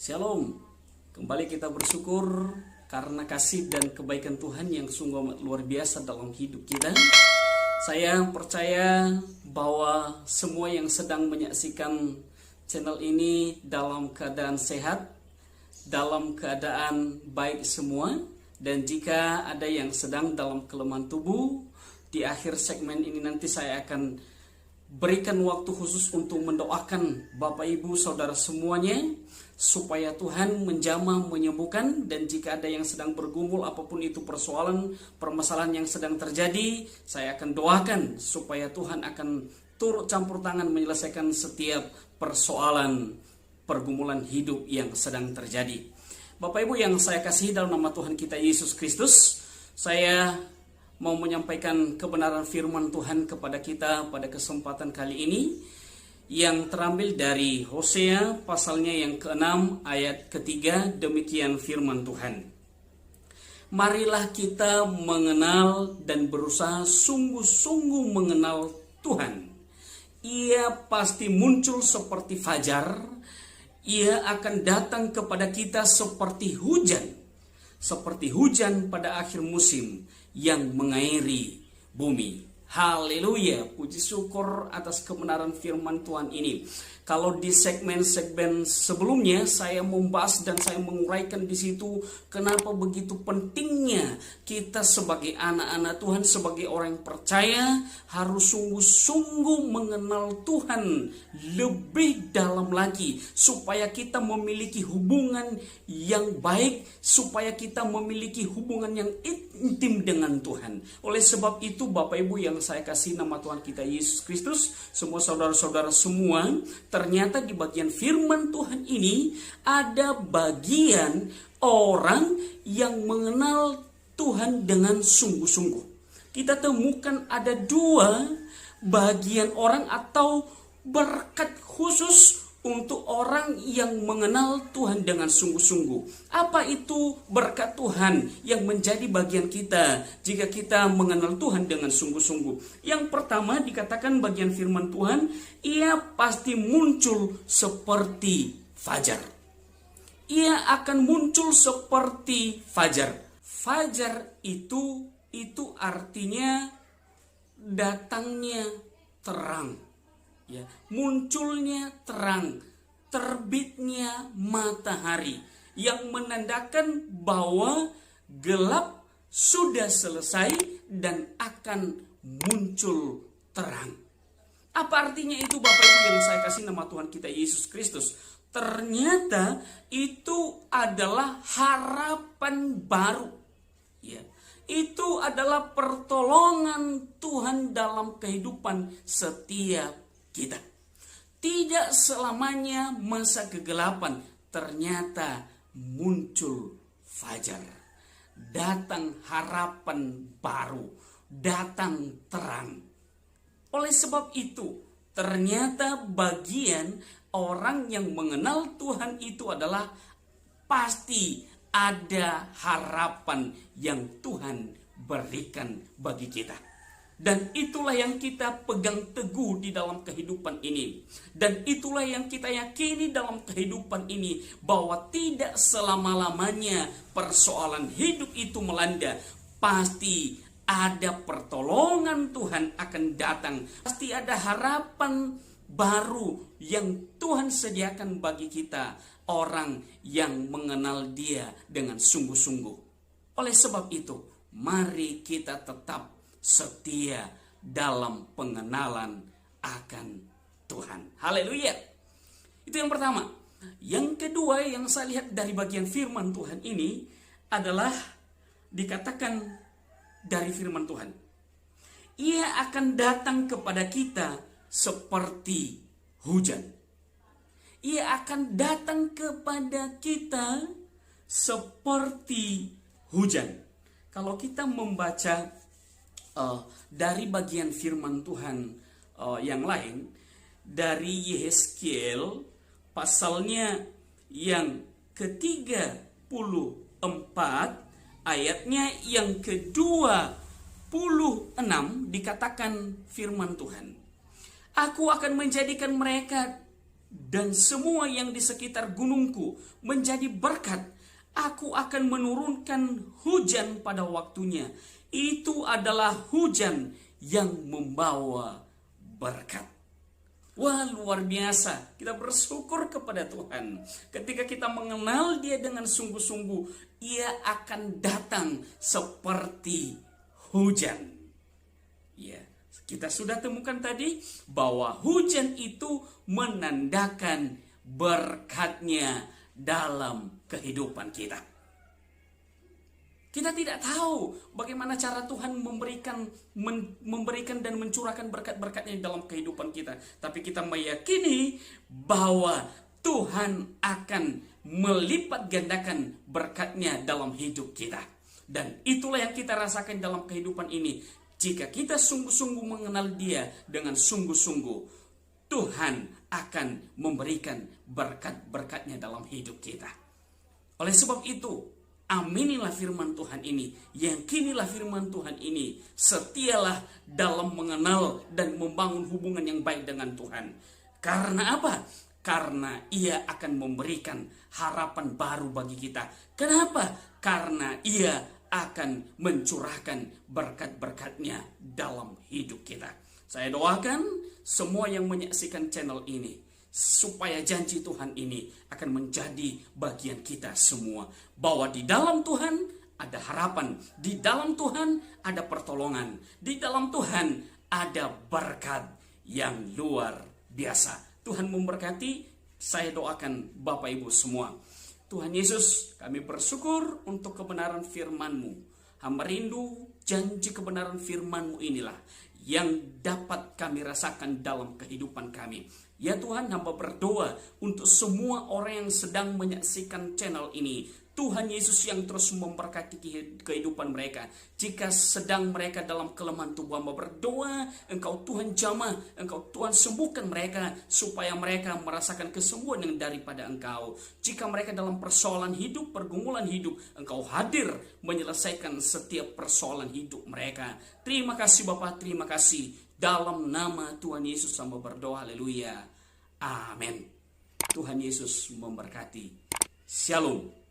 Shalom, kembali kita bersyukur karena kasih dan kebaikan Tuhan yang sungguh luar biasa dalam hidup kita. Saya percaya bahwa semua yang sedang menyaksikan channel ini dalam keadaan sehat, dalam keadaan baik semua. Dan jika ada yang sedang dalam kelemahan tubuh, di akhir segmen ini nanti saya akan berikan waktu khusus untuk mendoakan Bapak Ibu Saudara semuanya supaya Tuhan menjamah menyembuhkan. Dan jika ada yang sedang bergumul apapun itu permasalahan yang sedang terjadi, saya akan doakan supaya Tuhan akan turut campur tangan menyelesaikan setiap persoalan pergumulan hidup yang sedang terjadi. Bapak Ibu yang saya kasihi dalam nama Tuhan kita Yesus Kristus, saya mau menyampaikan kebenaran firman Tuhan kepada kita pada kesempatan kali ini yang terambil dari Hosea pasalnya yang ke-6 ayat ketiga. Demikian firman Tuhan. Marilah kita mengenal dan berusaha sungguh-sungguh mengenal Tuhan. Ia pasti muncul seperti fajar. Ia akan datang kepada kita seperti hujan pada akhir musim yang mengairi bumi. Haleluya, puji syukur atas kebenaran firman Tuhan ini. Kalau di segmen-segmen sebelumnya saya membahas dan saya menguraikan di situ kenapa begitu pentingnya kita sebagai anak-anak Tuhan, sebagai orang yang percaya harus sungguh-sungguh mengenal Tuhan lebih dalam lagi supaya kita memiliki hubungan yang baik, supaya kita memiliki hubungan yang intim dengan Tuhan. Oleh sebab itu Bapak Ibu yang saya kasih nama Tuhan kita Yesus Kristus, semua saudara-saudara semua, ternyata di bagian firman Tuhan ini ada bagian orang yang mengenal Tuhan dengan sungguh-sungguh. Kita temukan ada dua bagian orang atau berkat khusus untuk orang yang mengenal Tuhan dengan sungguh-sungguh. Apa itu berkat Tuhan yang menjadi bagian kita jika kita mengenal Tuhan dengan sungguh-sungguh? Yang pertama dikatakan bagian firman Tuhan, ia pasti muncul seperti fajar. Ia akan muncul seperti fajar. Fajar itu artinya datangnya terang. Ya, munculnya terang, terbitnya matahari yang menandakan bahwa gelap sudah selesai dan akan muncul terang. Apa artinya itu Bapak Ibu yang saya kasih nama Tuhan kita Yesus Kristus? Ternyata itu adalah harapan baru. Ya. Itu adalah pertolongan Tuhan dalam kehidupan setiap kita. Tidak selamanya masa kegelapan, ternyata muncul fajar. Datang harapan baru, datang terang. Oleh sebab itu, ternyata bagian orang yang mengenal Tuhan itu adalah pasti ada harapan yang Tuhan berikan bagi kita. Dan itulah yang kita pegang teguh di dalam kehidupan ini. Dan itulah yang kita yakini dalam kehidupan ini. Bahwa tidak selama-lamanya persoalan hidup itu melanda. Pasti ada pertolongan Tuhan akan datang. Pasti ada harapan baru yang Tuhan sediakan bagi kita. Orang yang mengenal Dia dengan sungguh-sungguh. Oleh sebab itu, mari kita tetap setia dalam pengenalan akan Tuhan. Haleluya. Itu yang pertama. Yang kedua yang saya lihat dari bagian firman Tuhan ini adalah dikatakan dari firman Tuhan. Ia akan datang kepada kita seperti hujan. Ia akan datang kepada kita seperti hujan. Kalau kita membaca dari bagian firman Tuhan yang lain, dari Yehezkiel pasalnya yang ke-34 ayatnya yang ke-26 dikatakan firman Tuhan, aku akan menjadikan mereka dan semua yang di sekitar gunungku menjadi berkat. Aku akan menurunkan hujan pada waktunya. Itu adalah hujan yang membawa berkat. Wah, luar biasa. Kita bersyukur kepada Tuhan. Ketika kita mengenal Dia dengan sungguh-sungguh, Ia akan datang seperti hujan. Ya, kita sudah temukan tadi bahwa hujan itu menandakan berkat-Nya dalam kehidupan kita. Kita tidak tahu bagaimana cara Tuhan memberikan dan mencurahkan berkat-berkat-Nya dalam kehidupan kita. Tapi kita meyakini bahwa Tuhan akan melipat gandakan berkat-Nya dalam hidup kita. Dan itulah yang kita rasakan dalam kehidupan ini. Jika kita sungguh-sungguh mengenal Dia dengan sungguh-sungguh, Tuhan akan memberikan berkat-berkat-Nya dalam hidup kita. Oleh sebab itu, aminilah firman Tuhan ini, yakinilah firman Tuhan ini, setialah dalam mengenal dan membangun hubungan yang baik dengan Tuhan. Karena apa? Karena Ia akan memberikan harapan baru bagi kita. Kenapa? Karena Ia akan mencurahkan berkat-berkat-Nya dalam hidup kita. Saya doakan semua yang menyaksikan channel ini, supaya janji Tuhan ini akan menjadi bagian kita semua. Bahwa di dalam Tuhan ada harapan, di dalam Tuhan ada pertolongan, di dalam Tuhan ada berkat yang luar biasa. Tuhan memberkati, saya doakan Bapak Ibu semua. Tuhan Yesus, kami bersyukur untuk kebenaran firman-Mu. Hamba rindu janji kebenaran firman-Mu inilah yang dapat kami rasakan dalam kehidupan kami. Ya Tuhan, hamba berdoa untuk semua orang yang sedang menyaksikan channel ini. Tuhan Yesus yang terus memberkati kehidupan mereka. Jika sedang mereka dalam kelemahan tubuh, hamba berdoa, Engkau Tuhan jamah, Engkau Tuhan sembuhkan mereka, supaya mereka merasakan kesembuhan yang daripada Engkau. Jika mereka dalam persoalan hidup, pergumulan hidup, Engkau hadir menyelesaikan setiap persoalan hidup mereka. Terima kasih Bapa, terima kasih. Dalam nama Tuhan Yesus hamba berdoa, haleluya. Amin. Tuhan Yesus memberkati. Shalom.